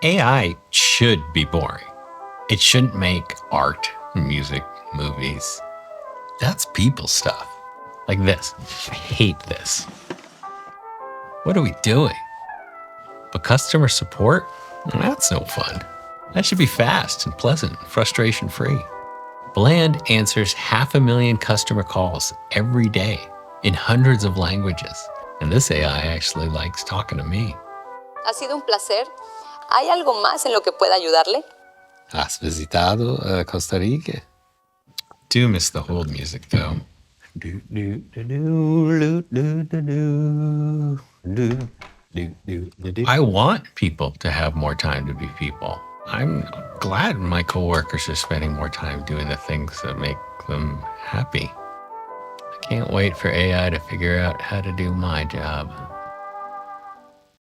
AI should be boring. It shouldn't make art, music, movies. That's people stuff. Like this. I hate this. What are we doing? But customer support? That's no fun. That should be fast and pleasant, frustration-free. Bland answers 500,000 customer calls every day in hundreds of languages. And this AI actually likes talking to me. Ha sido un placer. ¿Hay algo más en lo que pueda ayudarle? Has visitado Costa Rica? Do miss the hold music though. I want people to have more time to be people. I'm glad my coworkers are spending more time doing the things that make them happy. I can't wait for AI to figure out how to do my job.